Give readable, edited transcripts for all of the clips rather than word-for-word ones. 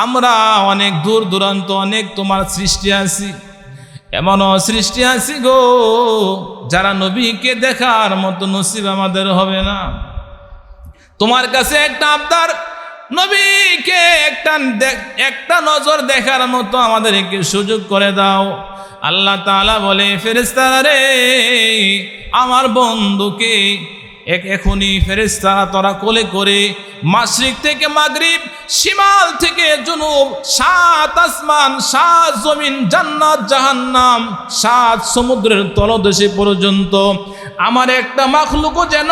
আমরা অনেক দূর দূরান্ত অনেক তোমার সৃষ্টি আছি, এমনও সৃষ্টি আছি গো যারা নবীকে দেখার মতো নসিব আমাদের হবে না। তোমার কাছে একটা আবদার, নবীকে একটা নজর দেখার মতো আমাদেরকে সুযোগ করে দাও। আল্লাহ তাআলা বলে, ফেরেশতারা রে, আমার বন্ধুকে এখনই ফেরেশতারা তোরা কোলে করে মাশরিক থেকে মাগরিব, শিমাল থেকে জুনুব, 7 আসমান 7 জমিন, জান্নাত জাহান্নাম, 7 সমুদ্রের তলদেশে পর্যন্ত আমার একটা মাখলুকও যেন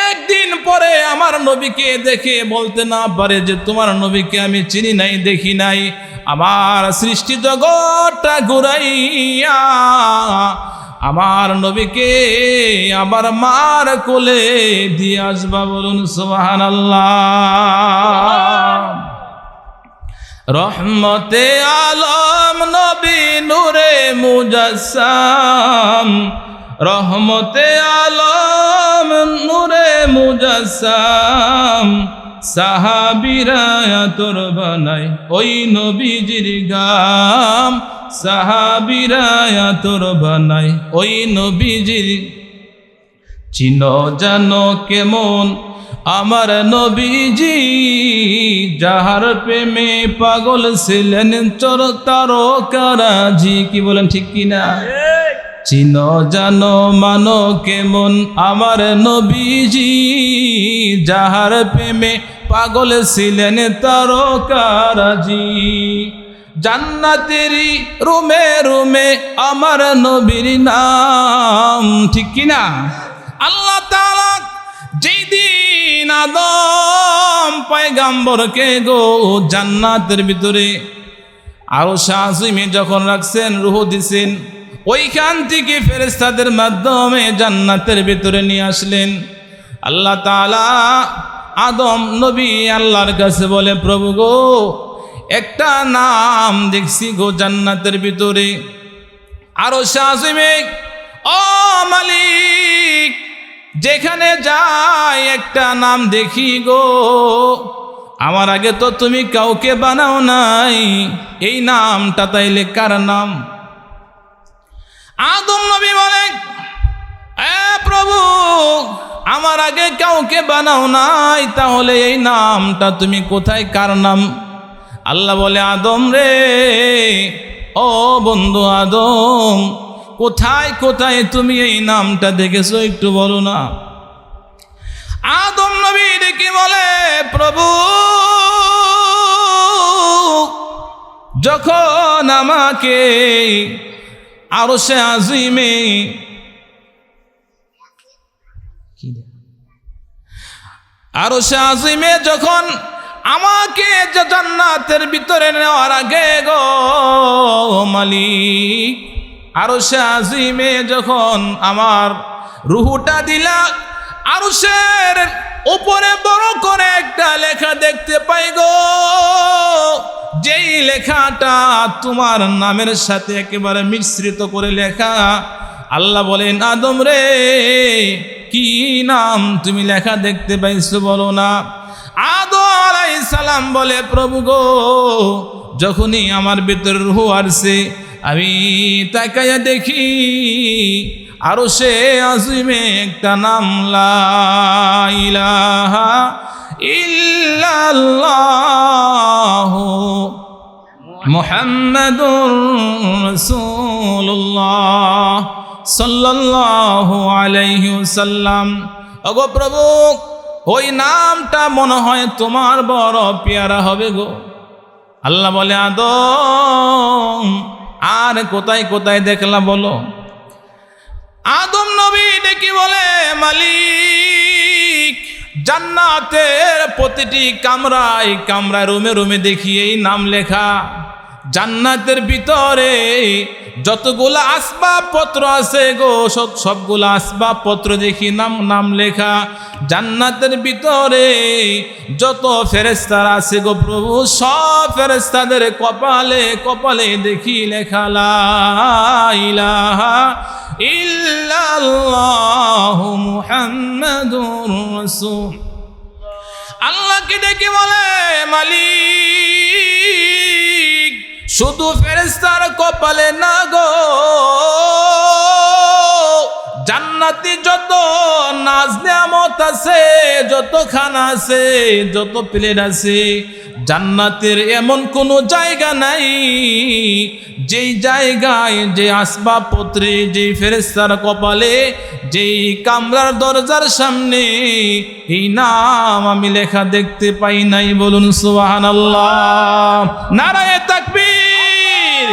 একদিন পরে আমার নবীকে দেখে বলতে না পারে যে তোমার নবীকে আমি চিনি নাই, দেখি নাই। আমার সৃষ্টি জগৎটা ঘুরাইয়া আমার নবীকে আবার মার কোলে দিয়ে আসবা, বলুন সুবহানাল্লাহ। রহমতে আলম নবী নূরে মুজাসসাম, রহমতে আলম নূরে মুজাসসাম, সাহাবীরা আতর বানায় ওই নবীজির গাম, সাহাবীরা আতর বানায় ওই নবীজির। চিনো জানো কেমন আমার নবীজি, যাহার প্রেমে পাগল ছিলেন চোর তারকারাজি। কি বলেন, ঠিক কিনা? চিনো জানো মানো কেমন আমার নবীজি, যাহার প্রেমে পাগল ছিলেন তারকারাজি। জান্নাতেরই রুমে রুমে আমার নবীর নাম, ঠিক কিনা? আল্লাহ তাআলা যেই দিন আদম পয়গম্বরকে গো জান্নাতের ভিতরে আরশে আজিমে যখন রাখছেন, রূহ দিছেন, ওইখান থেকে ফেরেশতাদের মাধ্যমে জান্নাতের ভিতরে নিয়ে আসলেন। আল্লাহ তাআলা আদম নবী আল্লাহর কাছে বলে, প্রভু গো, একটা নাম দেখছি গো জান্নাতের ভিতরে আরশে আজিমে, ও মালিক, যেখানে যাই একটা নাম দেখি গো, আমার আগে তো তুমি কাউকে বানাও নাই, এই নামটা তাইলে কার নাম? আদম নবী বলে, প্রভু, আমার আগে কাউকে বানাও নাই, তাহলে এই নামটা তুমি কোথায়, কার নাম? আল্লাহ বলে, আদম রে, ও বন্ধু আদম, কোথায় কোথায় তুমি এই নামটা দেখেছো একটু বলো না। আদম নবী ডেকে বলে, প্রভু, যখন আমাকে আরশে আজিমে যখন আমাকে জান্নাতের ভিতরে নেওয়ার আগে গো মালিক, আরশে আজিমে যখন আমার রূহটা দিলা, আরশের উপরে বড় করে একটা লেখা দেখতে পাই গো, যেই লেখাটা তোমার নামের সাথে একেবারে মিশ্রিত করে লেখা। আল্লাহ বলেন, আদম রে, কি নাম তুমি লেখা দেখতে পাইছো বলো না। আদম আলাইহিস সালাম বলে, প্রভু গো, যখনই আমার ভিতরে রূহ আসছে, আমি তাকায়া দেখি আরশে আজিমে একটা নাম, লা ইলাহা ইল্লাল্লাহু মুহাম্মাদুর রাসূলুল্লাহ সাল্লাল্লাহু আলাইহি ওয়াসাল্লাম। ওগো প্রভু, ওই নামটা মনে হয় তোমার বড় পেয়ারা হবে গো। আল্লাহ বলে, আদম, আর কোথায় কোথায় দেখলা বলো। আদম নবী ডেকে বলে, মালিক, জান্নাতের প্রতিটি কামরায় কামরায় রুমে রুমে দেখি এই নাম লেখা। জান্নাতের ভিতরে যতগুলো আসবাবপত্র আছে গো, সবগুলো আসবাবপত্র দেখি নাম লেখা। জান্নাতের ভিতরে যত ফেরেশতারা আছে গো প্রভু, সব ফেরেশতাদের কপালে কপালে দেখি লেখা, লা ইলাহা ইল্লাল্লাহু মুহাম্মাদুর রাসূল। আল্লাহকে ডেকে বলে, মালিক, শুধু ফেরেশতার কপালে না গো, জান্নাতি যত নাজ নিয়ামত আছে, যত খানা আছে, যত প্লেট আছে, জান্নাতের এমন কোনো জায়গা নাই যেই জায়গায়, যে আসবাবপত্রে, যেই ফেরেশতার কপালে, যেই কামরার দরজার সামনে এই নাম আমি লেখা দেখতে পাই নাই। বলুন সুবহানাল্লাহ, নারায়ে তাকবীর।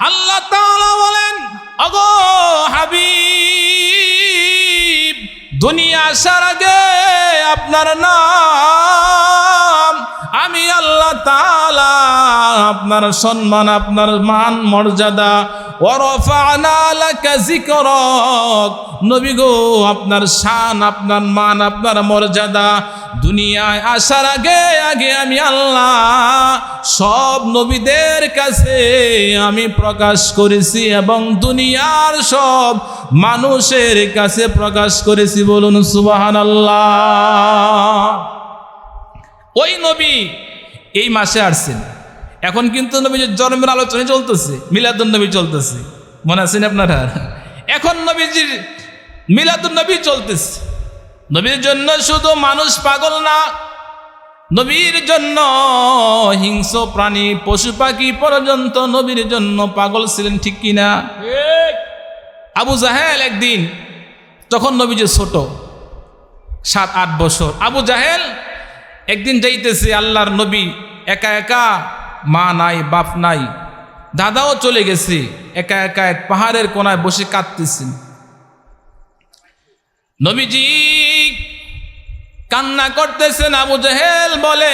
আল্লাহ তাআলা বলেন, ওগো হাবিব, দুনিয়া আসার আগে আপনার নাম আমি আল্লাহ তাআলা আপনার সম্মান, আপনার মান মর্যাদা, ওয়ারাফা'না লাকা যিকরাক, নবী গো আপনার শান, আপনার মান, আপনার মর্যাদা দুনিয়ায় আসার আগে আগে আমি আল্লাহ সব নবীদের কাছে আমি প্রকাশ করেছি এবং দুনিয়ার সব মানুষের কাছে প্রকাশ করেছি। বলুন সুবহানাল্লাহ। ওই নবী এই মাসে আসছেন। এখন কিন্তু নবীজির জন্মের আলোচনা চলতেছে, মিলাদুন নবী চলতেছে, মনে আছেন আপনারা? এখন নবীজির মিলাদুন নবী চলতেছে। নবীর জন্য শুধু মানুষ পাগল না, নবীর জন্য হিংস্র প্রাণী, পশু পাখি পর্যন্ত নবীর জন্য পাগল ছিলেন, ঠিক কিনা? আবু জাহেল একদিন, তখন নবীজি ছোট, 7-8 বছর, আবু জাহেল একদিন যাইতেছে আল্লাহর নবী একা একা, মা নাই, বাপ নাই, দাদাও চলে গেছে, একা একা এক পাহাড়ের কোনায় বসে কাঁদতেছেন। নবীজি কান্না করতেছেন। আবু জাহেল বলে,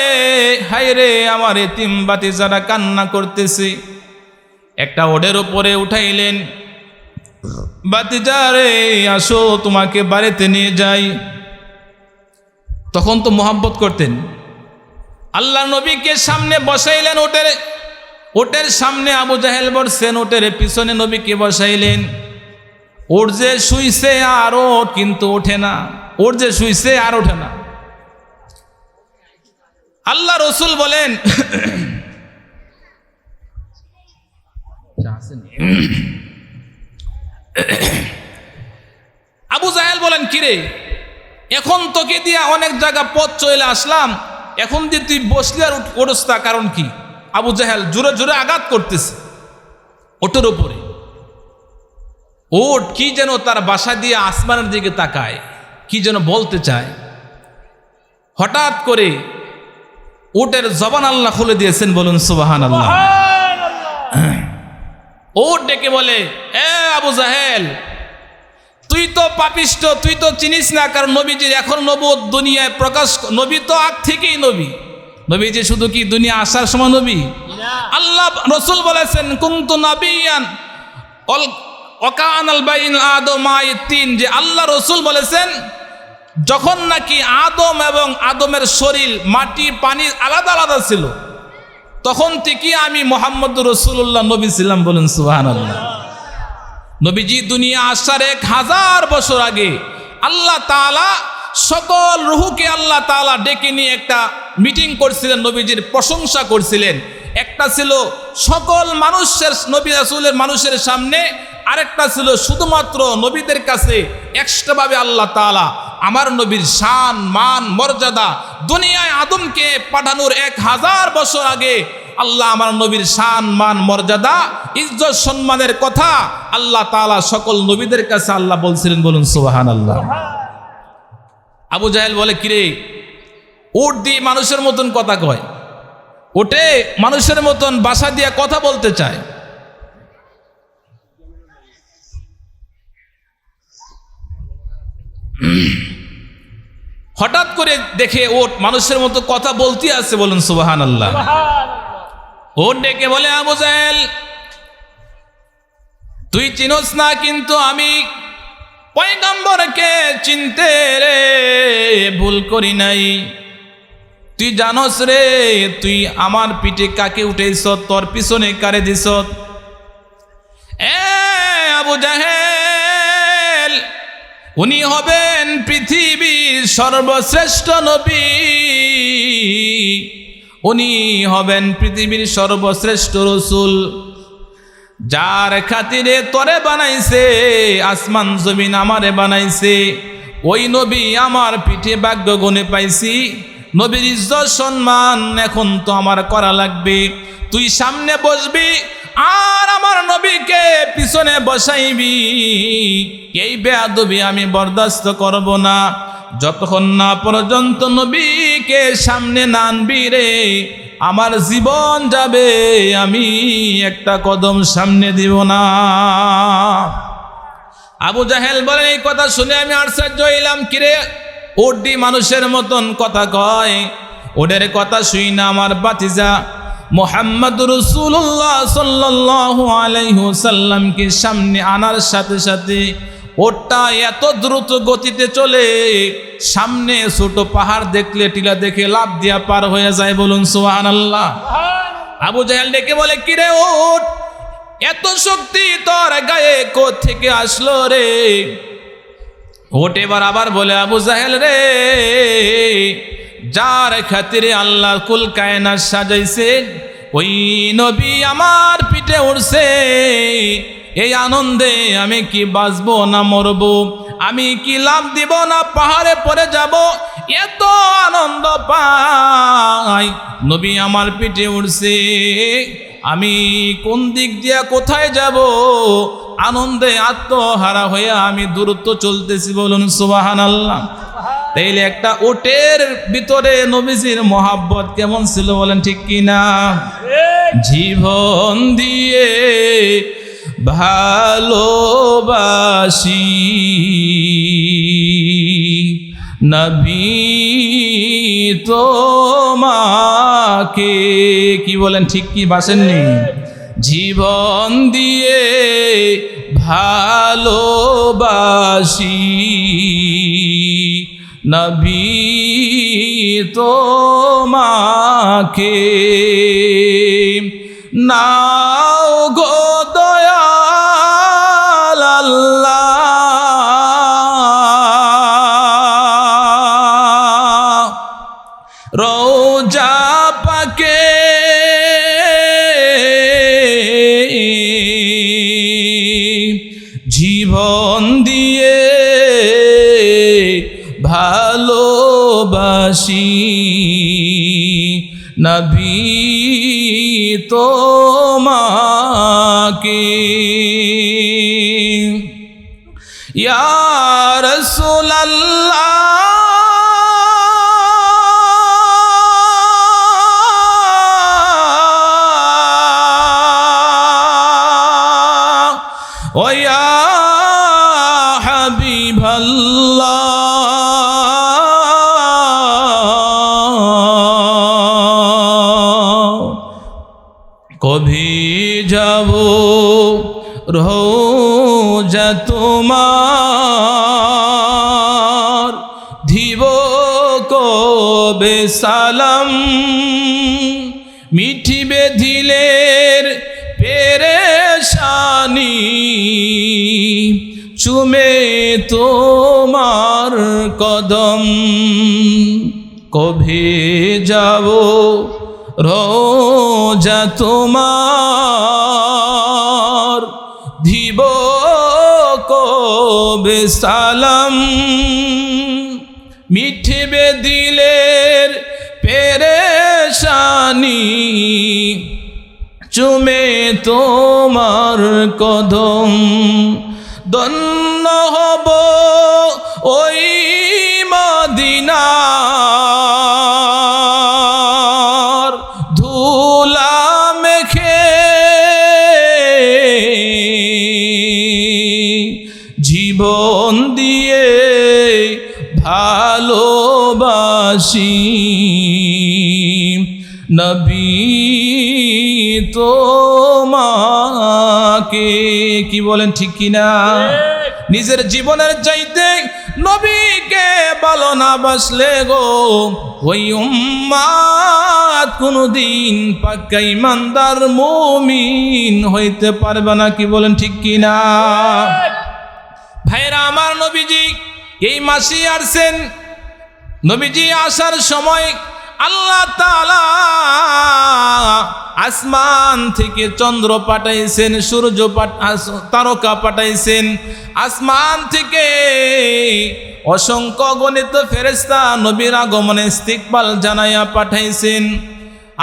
হায় রে আমার এতিম বাতিজারা কান্না করতেছে। একটা ওটের উপরে উঠাইলেন, বাতিজারে আসো তোমাকে বাড়িতে নিয়ে যাই। তখন তো মোহাব্বত করতেন। আল্লাহ নবীকে সামনে বসাইলেন, ওটের সামনে আবু জাহেল বসছেন, ওটের পিছনে নবীকে বসাইলেন। ওর যে শুইছে আর ওট কিন্তু ওঠে না, ওর যে শুইছে আর ওঠে না। আল্লাহ রসুল বলেন, আবু জাহেল বলেন, কিরে এখন তোকে দিয়া অনেক জায়গা পথ চলে আসলাম, এখন যে তুই বসলি আর ওঠস্তা, কারণ কি? আবু জাহেল জোরে জোরে আঘাত করতেছে ওটের উপরে। ওট কি যেন তার বাসা দিয়ে আসমানের দিকে তাকায়, কি যেন বলতে চায়। হঠাৎ করে ওটের জবান আল্লাহ খুলে দিয়েছেন। বলুন সুবহানাল্লাহ। ওট ডেকে বলে, এ আবু জাহেল, তুই তো পাপিষ্ট, তুই তো চিনিস না, কারণ নবীজির এখন নবুয়ত দুনিয়ায় প্রকাশ, নবী তো আগ থেকেই নবী। নবীজি শুধু কি দুনিয়া আসার সময় নবী? আল্লাহ রসুল বলেছেন, কুনতু নাবিয়ান ওয়াকানাল বাইন আদম আয়াতিন, যে আল্লাহ রসুল বলেছেন যখন নাকি আদম এবং আদমের শরীর, মাটি, পানি আলাদা আলাদা ছিল, তখন থেকে আমি মুহাম্মদ রাসূলুল্লাহ নবী ছিলাম। বলেন সুবহানাল্লাহ। নবীজি দুনিয়া আসার 1000 বছর আগে আল্লাহ তাআলা সকল রূহকে আল্লাহ তাআলা ডেকে নিয়ে একটা মিটিং করছিলেন, নবীজির প্রশংসা করছিলেন। একটা ছিল সকল মানুষের, নবী রাসূলের মানুষের সামনে, আরেকটা ছিল শুধুমাত্র নবীদের কাছে এক্সট্রাভাবে আল্লাহ তাআলা আমার নবীর শান, মান, মর্যাদা, দুনিয়ায় আদমকে পাঠানোর 1000 বছর আগে আল্লাহ আমার নবীর শান, মান, মর্যাদা, ইজ্জত, সম্মানের কথা আল্লাহ তাআলা সকল নবীদের কাছে আল্লাহ বলছিলেন। বলুন সুবহানাল্লাহ। আবু জাহেল বলে, কিরে উট দিয়ে মানুষের মতন কথা কয়, ওটে মানুষের মতন বাসা দিয়ে কথা বলতে চায়। হঠাৎ করে দেখে ওট মানুষের মতো কথা বলতে আছে। বলুন সুবহানাল্লাহ। ওট ডেকে বলে, আবু জাহেল, তুই চিনোস না, কিন্তু আমি পয়গম্বরকে চিনতে রে ভুল করি নাই। তুই জানোস রে, তুই আমার পিঠে কাকে উঠেছ, তোর পিছনে কারে দিস। এ আবু জাহেল, উনি হবেন পৃথিবীর সর্বশ্রেষ্ঠ নবী, উনি হবেন পৃথিবীর সর্বশ্রেষ্ঠ রসুল, যার খাতিরে তরে বানাইছে আসমান জমিন আমারে বানাইছে। ওই নবী আমার পিঠে ভাগ্য গুণে পাইছি। নবীর ইজ্জত সম্মান এখন তো আমার করা লাগবে। তুই সামনে বসবি আর আমার নবীকে পিছনে বসাইবি, এই বেয়াদবি আমি বরদাস্ত করব না। যতক্ষণ না পর্যন্ত নবীকে সামনে না আনবি রে, আমার জীবন যাবে, আমি একটা কদম সামনে দিব না। আবু জাহেল বলেন, এই কথা শুনে আমি আশ্চর্য হইলাম, কিরে ওডি মানুষের মতন কথা কয়। ওদের কথা শুই না আমার বাতিজা মুহাম্মদ রাসূলুল্লাহ সাল্লাল্লাহু আলাইহি ওয়াসাল্লামকে সামনে আনার সাথে সাথে ওটা এত দ্রুত গতিতে চলে, সামনে ছোট পাহাড় দেখলে টিলা দেখে লাফ দিয়া পার হয়ে যায়। বলুন সুবহানাল্লাহ। আবু জাহেল ডেকে বলে, কিরে ওট, এত শক্তি তোর গায়ে কোথা থেকে আসলো রে? ওট এবার আবার বলে, আবু জাহেল রে, যার খাতিরে আল্লাহ কুল কায়নাত সাজাইছে ওই নবী আমার পিঠে উঠছে। এই আনন্দে আমি কি বাঁচবো না মরবো, আমি কি লাভ দিব না পাহাড়ে পড়ে যাব, এত আনন্দ পাই। নবী আমার পিঠে উঠছে, আমি কোন দিক দিয়া কোথায় যাব, আনন্দে আত্মহারা হয়ে আমি দূরত্ব চলতেছি। বলুন সুবহানাল্লাহ। তাইলে একটা ওটের ভিতরে নবীজির মহাব্বত কেমন ছিল বলেন ঠিক কিনা? জীবন দিয়ে ভালোবাসি নবী তোমাকে। কি বলেন ঠিক কি বাসেননি? জীবন দিয়ে ভালোবাসি নবী তোমাকে। নাও গো দয়াল আল্লাহ, রওজা পাকে জীবন দিয়ে ভালোবাসি নবী তোমাকে। ইয়া রাসূলুল্লাহ ও ইয়া হাবিবাল্লাহ, কভি যাব রোজা তোমার, দিব কবে সালাম, মিঠিবে দিলের পেরেশানি, চুমে তোমার কদম। কভি যাব রোজা তোমার, দিব কবে সালাম, মিঠবে দিলের পেরেশানি, চুমে তোমার কদম। ধন্য হব ওই মদিনার ধুলা মেখে, জীবন দিয়ে ভালোবাসি নবী তোমাকে। কি বলেন ঠিক কিনা? নিজের জীবনের চাইতে নবীকে ভালো না বাসলে গো, ওই উম্মাত কোনদিন পাক্কা ইমানদার মুমিন হইতে পারবে না। কি বলেন ঠিক কিনা? ভাইরা আমার, নবীজি এই মাসে আসছেন। নবীজি আসার সময় আল্লাহ তাআলা আসমান থেকে চন্দ্র পাঠাইছেন, সূর্য তারকা পাঠাইছেন, আসমান থেকে অসংখ্য গণিত ফেরেশতা নবীর আগমনে ইস্তিকবাল জানাইয়া পাঠাইছেন।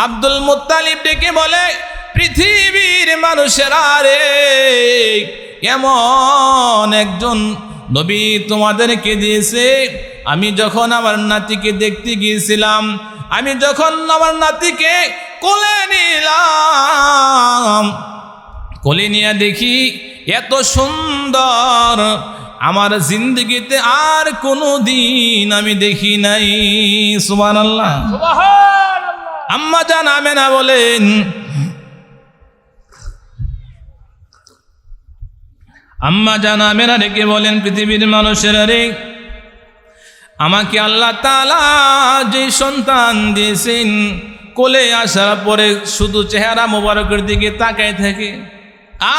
আব্দুল মুত্তালিব ডেকে বলে, পৃথিবীর মানুষেরা রে, এমন একজন নবী তোমাদেরকে দিয়েছে। আমি যখন আমার নাতিকে দেখতে গিয়েছিলাম, আমি যখন আমার নাতিকে কোলে নিলাম, কোলে নিয়ে দেখি এত সুন্দর আমার জিন্দগিতে আর কোনো দিন আমি দেখি নাই। সুবহানাল্লাহ। আম্মা জান আমেনা বলেন, আম্মা জান আমেনা ডেকে বলেন, পৃথিবীর মানুষেরা রে, আমাকে আল্লাহ তাআলা যে সন্তান দিয়েছেন, কোলে আসার পরে শুধু চেহারা মোবারকের দিকে তাকায় থাকে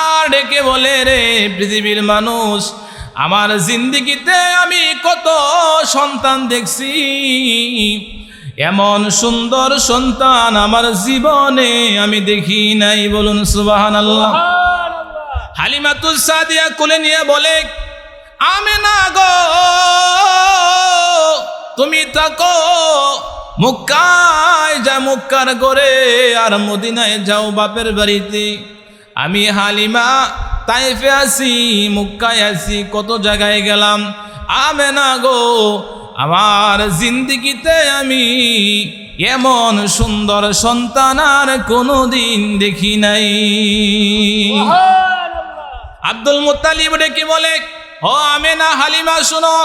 আর ডেকে বলে, রে পৃথিবীর মানুষ, আমার জিন্দেগিতে আমি কত সন্তান দেখছি, এমন সুন্দর সন্তান আমার জীবনে আমি দেখি নাই। বলুন সুবহানাল্লাহ। হালিমাতুস সাদিয়া কোলে নিয়ে বলে, আমেনা গো, তুমি থাকো মক্কায়, যা মক্কার ঘরে, আর মদিনায় যাও বাপের বাড়িতে। আমি হালিমা তাইফে আছি, মক্কায় আছি, কত জায়গায় গেলাম। আমেনা গো, আমার জিন্দেগিতে আমি এমন সুন্দর সন্তান আর কোনোদিন দেখি নাই। আব্দুল মুত্তালিব ডেকে বলে, ও আমেনা, হালিমা শোনো,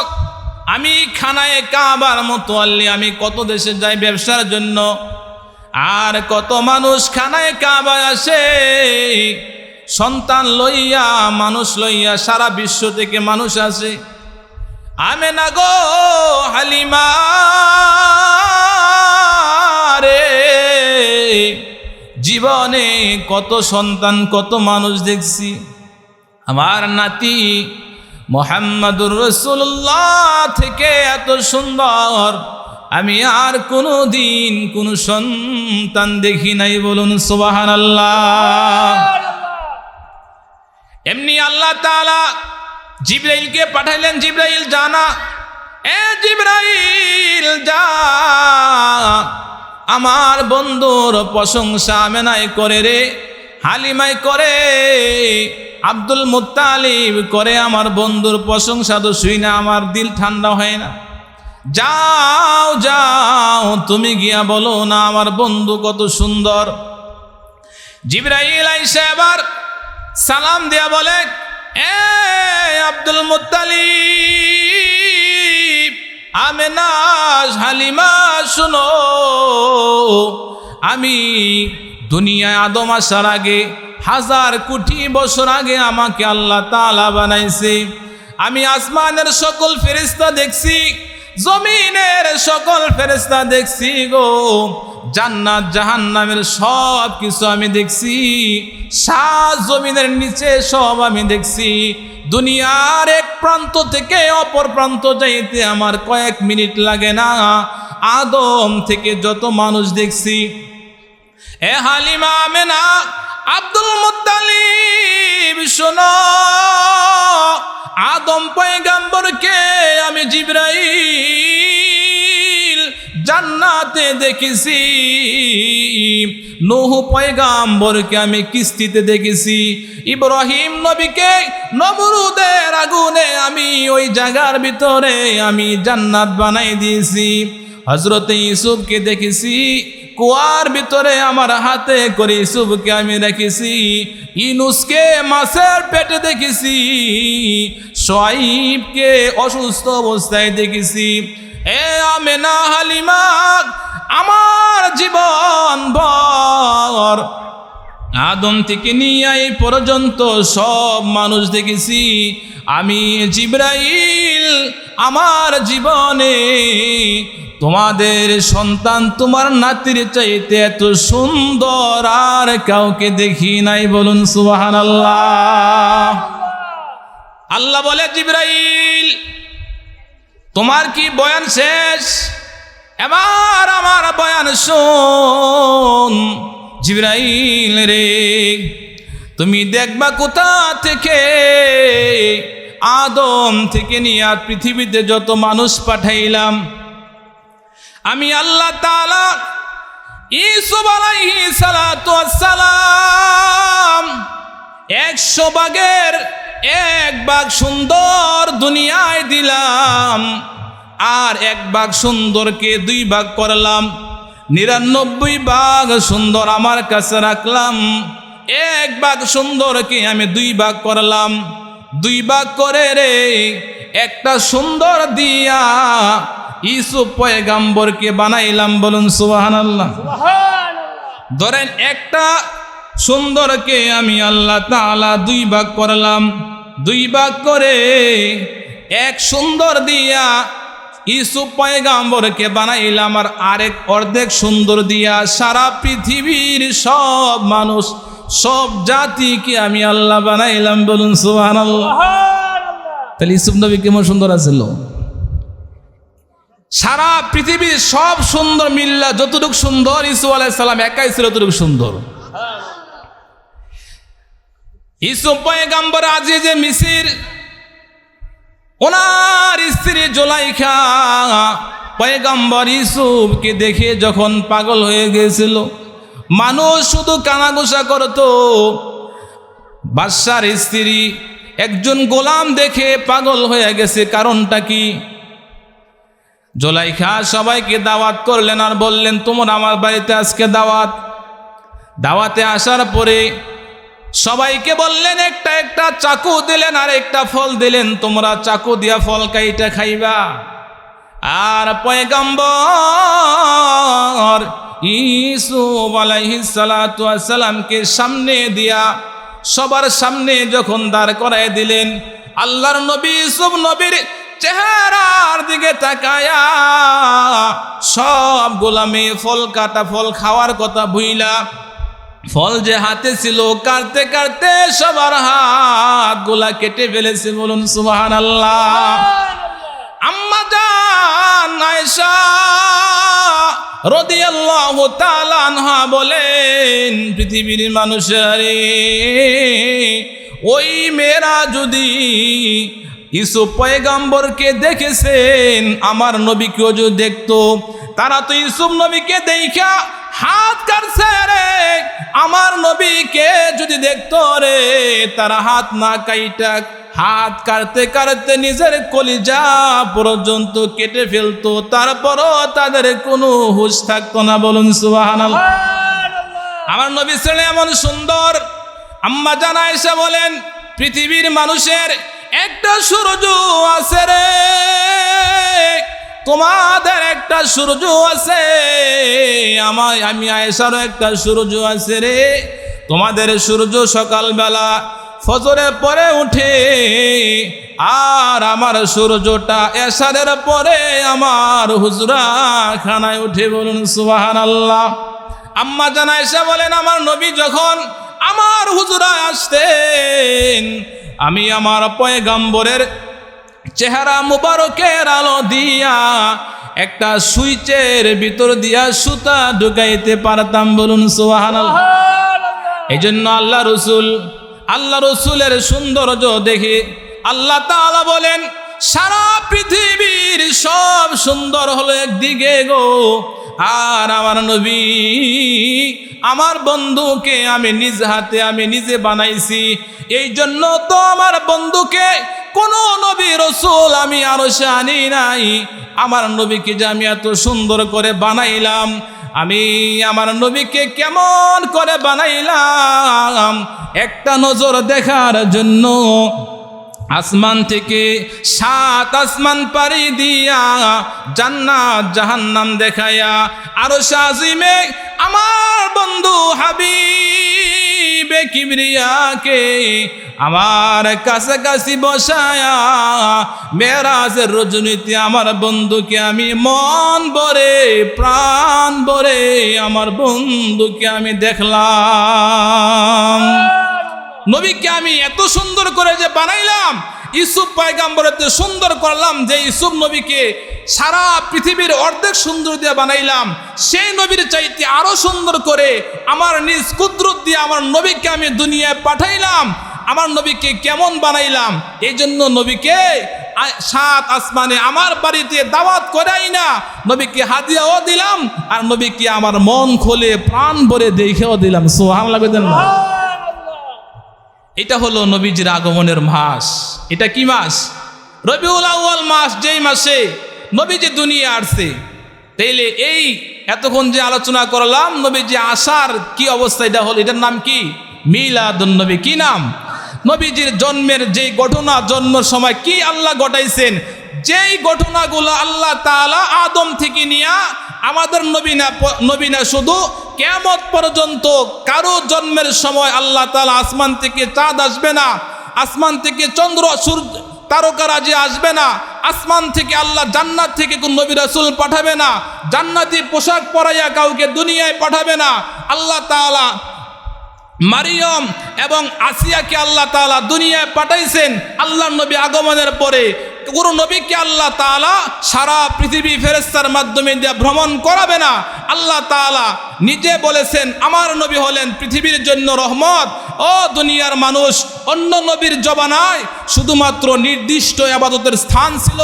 আমি খানায়ে কাবার মুতাওয়াল্লি, আমি কত দেশে যাই ব্যবসার জন্য, আর কত মানুষ খানায়ে কাবায় আসে সন্তান লইয়া, মানুষ লইয়া, সারা বিশ্ব থেকে মানুষ আসে। আমেনা গো, হালিমা রে, জীবনে কত সন্তান, কত মানুষ দেখছি, আমার নাতি মুহাম্মাদুর রাসূলুল্লাহ থেকে এত সুন্দর আমি আর কোনো দিন কোনো সন্তান দেখি নাই। বলুন সুবহানাল্লাহ। এমনি আল্লাহ তাআলা জিবরাইলকে পাঠাইলেন, জিবরাইল জানা, এ জিবরাইল যা, আমার বন্ধুর প্রশংসা আমেনায় করে রে, হালিমায় করে, আব্দুল মুত্তালিব করে, আমার বন্ধুর প্রশংসা তো শুই না আমার দিল ঠান্ডা হয় না। যাও যাও, তুমি গিয়া বলো না আমার বন্ধু কত সুন্দর। জিবরাইল আইসা এবার সালাম দিয়া বলে, এ আব্দুল মুত্তালিব, আমেনা, হালিমা শুনো, আমি দুনিয়ায় আদম আসার আগে, 1000 কোটি বছর আগে আমাকে আল্লাহ তাআলা বানাইছে। আমি আসমানের সকল ফেরেশতা দেখছি, জমিনের সকল ফেরেশতা দেখছি গো, জান্নাত জাহান্নামের সব কিছু আমি দেখছি, 7 জমিনের নিচে সব আমি দেখছি। দুনিয়ার এক প্রান্ত থেকে অপর প্রান্ত যাইতে আমার কয়েক মিনিট লাগে না। আদম থেকে যত মানুষ দেখছি। এ হালিমা, আমেনা, আব্দুল মুত্তালিব শোনো, আদম পয়গম্বরকে আমি জিবরাইল জান্নাতে দেখেছি, নূহ পয়গম্বরকে আমি কিস্তিতে দেখেছি, ইব্রাহিম নবীকে নমরুদের আগুনে আমি ওই জায়গার ভিতরে আমি জান্নাত বানাই দিয়েছি, হযরত ইউসুফকে দেখেছি, কুয়ার ভিতরে আমার হাতে করে ইউসুফকে আমি রেখেছি, ইউনূসকে মাছের পেটে দেখেছি, শুআয়বকে অসুস্থ অবস্থায় দেখেছি। এ আমেনা, হালিমা, আমার জীবন ভর আদম থেকে নিয়ে এই পর্যন্ত সব মানুষ দেখেছি। আমি জিবরাইল আমার জীবনে তোমাদের সন্তান, তোমার নাতির চাইতে এত সুন্দর আর কাউকে দেখি নাই। বলুন সুবহানাল্লাহ। আল্লাহ বলে, জিবরাইল তোমার কি বয়ান শেষ? এবার আমার বয়ান শোন। জিবরাইল রে, তুমি দেখবা কোথা থেকে আদম থেকে নিয়ে আর পৃথিবীতে যত মানুষ পাঠাইলাম, আমি আল্লাহ তাআলা ইউসুফ আলাইহিস সালাতু ওয়াস সালাম 100 ভাগের 1 ভাগ সুন্দর দুনিয়ায় দিলাম, আর 1 ভাগ সুন্দরকে 2 ভাগ করলাম, 99 ভাগ সুন্দর আমার কাছে রাখলাম। 1 ভাগ সুন্দরকে আমি 2 ভাগ করলাম, 2 ভাগ করে রে একটা সুন্দর দিয়া ইউসুফ পয়গাম্বরকে বানাইলাম। বলুন সুবহানাল্লাহ। ধরেন একটা সুন্দরকে আমি আল্লাহ তাআলা 2 ভাগ করলাম, 2 ভাগ করে 1 সুন্দর দিয়া ইউসুফ পয়গাম্বরকে বানাইলাম, আর আরেক অর্ধেক সুন্দর দিয়া সারা পৃথিবীর সব মানুষ সব জাতিকে আমি আল্লাহ বানাইলাম। বলুন সুবহানাল্লাহ। তাহলে ইউসুফ নবী কেমন সুন্দর আছিল? সারা পৃথিবীর সব সুন্দর মিল্লা যতটুকু সুন্দর ইউসুফ আলাইহিস সালাম একাই ছিল ততটুকু সুন্দর। ইউসুফ পয়গাম্বর আজিজে মিসর, ওনার স্ত্রী জুলাইখা পয়গাম্বর ইউসুফকে দেখে যখন পাগল হয়ে গিয়েছিল, মানুষ শুধু কানাঘুষা করত। বাদশার স্ত্রী একজন গোলাম দেখে পাগল হয়ে গেছে, কারণটা কি? জুলাইখা সবাইকে দাওয়াত করলেন আর বললেন, তোমরা আমার বাড়িতে আজকে দাওয়াতে আসার পরে সবাইকে বললেন, একটা একটা চাকু দিলেন আর একটা ফল দিলেন, তোমরা চাকু দিয়া ফল কাইটা খাইবা। আর পয়গাম্বর ইউসুফ আলাইহিস সালাতু ওয়াস সালামকে সামনে দিয়া সবার সামনে যখন দাঁড় করায় দিলেন, আল্লাহর নবী ইউসুফ নবীর চেহারার দিকে তাকায়া সব গোলামে ফল কাটা ফল খাওয়ার কথা ভুইলা ফল যে হাতে ছিল কাটতে কাটতে সবার হাত গোলা কেটে ফেলেছে। বলুন সুবহানাল্লাহ। আম্মা জান আয়েশা রাদিয়াল্লাহু তাআলা আনহা বলেন, পৃথিবীর মানুষেরা ওই মেয়েরা যদি ইউসুফ পয়গাম্বরকে দেখেছেন, আমার নবীকেও যদি দেখতো, তারা তো ইউসুফ নবীকে দেখা হাত কাটছে রে, আমার নবীকে যদি দেখতো রে তারা হাত না কাইটা হাত কাটতে কাটতে নিজের কলিজা পর্যন্ত কেটে ফেলতো, তারপরও তাদের কোনো হুঁশ থাকতো না। বলুন সুবহানাল্লাহ। আমার নবী ছিলেন এমন সুন্দর। আম্মা জান আয়েশা বলেন, পৃথিবীর মানুষের একটা সূর্য আছে রে, তোমাদের একটা সূর্য আছে, আমি আয়েশারও একটা সূর্য আছে রে। তোমাদের সূর্য সকালবেলা ফজরের পরে উঠে, আর আমার সূর্যটা এশারের পরে আমার হুজরা খানায় উঠে। বলুন সুবহানাল্লাহ। আম্মা জান আয়েশা বলেন, আমার নবী যখন আমার হুজরায় আসতেন, আমি আমার পয়গাম্বরের চেহারা মুবারকের আলো দিয়া একটা সুইচের ভিতর দিয়া সুতা ঢুকাইতে পারতাম। বলুন সুবহানাল্লাহ। এই জন্য আল্লাহ রসুলের সৌন্দর্য দেখে আল্লাহ তাআলা বলেন, সারা পৃথিবীর সব সুন্দর হলো একদিকে গো, আর আমার নবী আমার বন্ধুকে আমি নিজ হাতে আমি নিজে বানাইছি। এই জন্য তো আমার বন্ধুকে কোন নবী রসুল আমি আরশে আনি নাই। আমার নবীকে যে আমি এত সুন্দর করে বানাইলাম, আমি আমার নবীকে কেমন করে বানাইলাম একটা নজর দেখার জন্য আসমান থেকে 7 আসমান পাড়ি দিয়া জান্নাত জাহান্নাম দেখায়া আরশে আজিমে আমার বন্ধু হাবিবে কিবরিয়াকে আমার কাছাকাছি বসায়া মেরাজের রজনীতে আমার বন্ধুকে আমি মন ভরে প্রাণ ভরে আমার বন্ধুকে আমি দেখলাম। নবীকে আমি এত সুন্দর করে যে বানাইলাম, ইউসুফ পয়গম্বরের সুন্দর করলাম, যে ইউসুফ নবীকে সারা পৃথিবীর অর্ধেক সুন্দর দিয়ে বানাইলাম, সেই নবীর চাইতে আরো সুন্দর করে আমার নিজ কুদরত দিয়ে আমার নবীকে আমি দুনিয়ায় পাঠাইলাম। আমার নবীকে কেমন বানাইলাম, এই জন্য নবীকে 7 আসমানে আমার বাড়িতে দাওয়াত করাই না, নবীকে হাদিয়াও দিলাম, আর নবীকে আমার মন খুলে প্রাণ ভরে দেখেও দিলাম। সুবহানাল্লাহ বলেন না? এটা হলো নবীজির আগমনের মাস। এটা কি মাস? রবিউল আউয়াল মাস, যেই মাসে নবীজি দুনিয়া আসছে। তাইলে এই এতক্ষণ যে আলোচনা করলাম নবীজি আসার কি অবস্থা, এটা হলো, এটার নাম কি? মিলাদুন নবী। কি নাম? নবীজির জন্মের যে ঘটনা, জন্মের সময় কি আল্লাহ ঘটাইছেন, যেই ঘটনাগুলো আল্লাহ তাআলা আদম থেকে নিয়ে আমাদের নবী না শুধু কিয়ামত পর্যন্ত কারো জন্মের সময় আল্লাহ তাআলা আসমান থেকে চাঁদ আসবে না, আসমান থেকে চন্দ্র সূর্য তারকারাজি আসবে না, আসমান থেকে আল্লাহ জান্নাত থেকে কোন নবী রাসূল পাঠাবে না, জান্নাতি পোশাক পরাইয়া কাউকে দুনিয়ায় পাঠাবে না। আল্লাহ তাআলা মারিয়ম এবং আসিয়াকে আল্লাহ তাআলা দুনিয়ায় পাঠাইছেন। আল্লাহর নবী আগমনের পরে কোন নবীকে আল্লাহ তাআলা সারা পৃথিবী ফেরেশতার মাধ্যমে দিয়ে ভ্রমণ করাবে না। আল্লাহ তাআলা নিজে বলেছেন আমার নবী হলেন পৃথিবীর জন্য রহমত। ও দুনিয়ার মানুষ, অন্য নবীর জমানায় শুধুমাত্র নির্দিষ্ট ইবাদতের স্থান ছিল।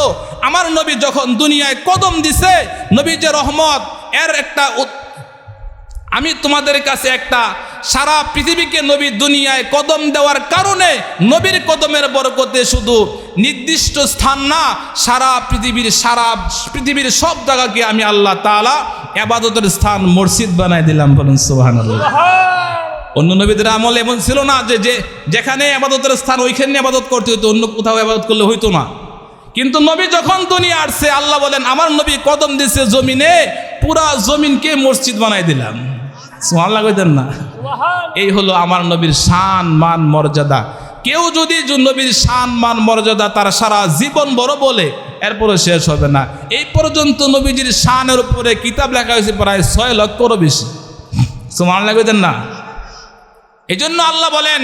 আমার নবী যখন দুনিয়ায় কদম দিছে, নবী যে রহমত, এর একটা আমি তোমাদের কাছে একটা সারা পৃথিবীকে নবী দুনিয়ায় কদম দেওয়ার কারণে নবীর কদমের বরকতে শুধু নির্দিষ্ট স্থান না, সারা পৃথিবীর সব জায়গাকে আমি আল্লাহ তাআলা ইবাদতের স্থান মসজিদ বানায় দিলাম। বলুন সুবহানাল্লাহ। অন্য নবীদের আমল এমন ছিল না যে যেখানে ইবাদতের স্থান ওইখানে ইবাদত করতে হইতো, অন্য কোথাও ইবাদত করলে হইতো না। কিন্তু নবী যখন দুনিয়া আসছে, আল্লাহ বলেন আমার নবী কদম দিছে জমিনে, পুরা জমিনকে মসজিদ বানাই দিলাম। সুবহানাল্লাহ কইতেন না? এই হলো আমার নবীর শান মান মর্যাদা। কেউ যদি নবীর শান মান মর্যাদা তার সারা জীবন বড় বলে, এরপরে শেষ হবে না। এই পর্যন্ত নবীজির শানের উপরে কিতাব লেখা হয়েছে প্রায় 6 লক্ষেরও বেশি। সুবহানাল্লাহ কইতেন না? এই জন্য আল্লাহ বলেন,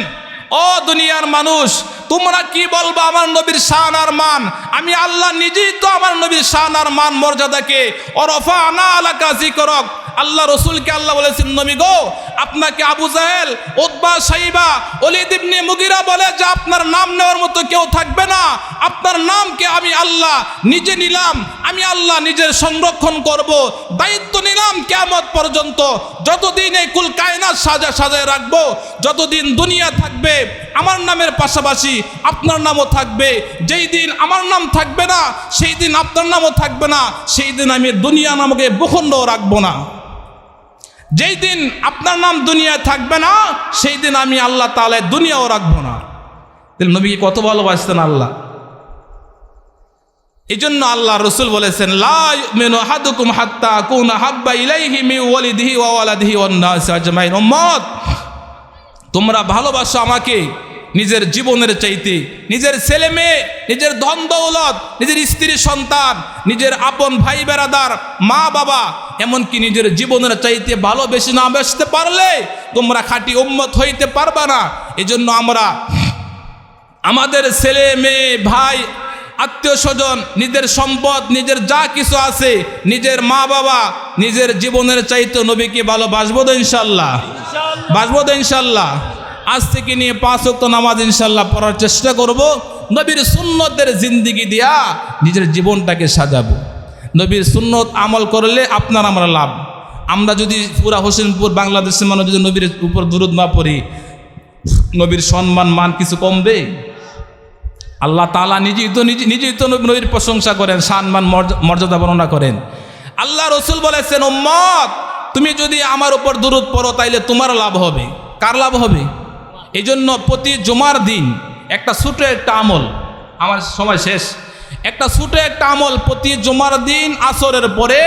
ও দুনিয়ার মানুষ, তোমরা কি বলবা আমার নবীর শান আর মান? আমি আল্লাহ নিজেই তো আমার নবীর শান আর মান মর্যাদাকে ওরফা'না আলাকা যিকরক, আল্লাহ রসুলকে আল্লাহ বলেছেন, নবী গো, আপনাকে আবু জাহেল, উতবা, সাইবা, ওলীদ ইবনে মুগীরা বলে যে আপনার নাম নেওয়ার মতো কেউ থাকবে না। আপনার নামকে আমি আল্লাহ নিজে নিলাম, আমি আল্লাহ নিজের সংরক্ষণ করব, দায়িত্ব নিলাম কিয়ামত পর্যন্ত। যতদিন এই কুল কায়নাত সাজায় রাখবো, যতদিন দুনিয়া থাকবে, আমার নামের পাশাপাশি আপনার নামও থাকবে। যেই দিন আমার নাম থাকবে না, সেই দিন আপনার নামও থাকবে না, সেই দিন আমি দুনিয়া নামকে ভূখণ্ড রাখবো না। যেই দিন আপনার নাম দুনিয়ায় থাকবে না, সেই দিন আমি আল্লাহ তাআলা দুনিয়াও রাখবো না। তাহলে নবীকে কত ভালোবাসতেন আল্লাহ। এই জন্য আল্লাহ রসুল বলেছেন, লা ইউমিনু আহাদুকুম হাত্তা আকুনা হাব্বা ইলাইহি মিন ওয়ালিদিহি ওয়া ওয়ালাদিহি ওয়ান নাসি আজমাইন। উম্মত, তোমরা ভালোবাসো আমাকে নিজের জীবনের চাইতে, নিজের ছেলে মেয়ে, নিজের ধন দৌলত, নিজের স্ত্রী সন্তান, নিজের আপন ভাই বেরাদার, মা বাবা, এমনকি নিজের জীবনের চাইতে ভালোবেসে না বাসতে পারলে তোমরা খাঁটি উম্মত হইতে পারবা না। এজন্য আমরা আমাদের ছেলে মেয়ে, ভাই, আত্মীয় স্বজন, নিজের সম্পদ, নিজের যা কিছু আছে, নিজের মা বাবা, নিজের জীবনের চাইতে নবীকে ভালোবাসবো তো ইনশাল্লাহ? বাসবো তো ইনশাল্লাহ? আজ থেকে নিয়ে 5 ওয়াক্ত নামাজ ইনশাল্লাহ পড়ার চেষ্টা করব। নবীর সুন্নতের জিন্দিগি দিয়া নিজের জীবনটাকে সাজাবো। নবীর সুন্নত আমল করলে আপনার আমরা লাভ। আমরা যদি পুরা হোসেনপুর বাংলাদেশের মানুষ যদি নবীর উপর দুরূদ না পড়ি, নবীর সম্মান মান কিছু কমবে? আল্লাহ তাআলা নিজেই তো নবীর প্রশংসা করেন, সম্মান মর্যাদা বর্ণনা করেন। আল্লাহ রসুল বলেছেন, উম্মত, তুমি যদি আমার উপর দুরূদ পড়ো তাইলে তোমার লাভ হবে। কার লাভ হবে? এই জন্য প্রতি জুমার দিন একটা ছোট একটা আমল, আমার সময় শেষ, একটা ছোট একটা আমল প্রতি জুমার দিন আসরের পরে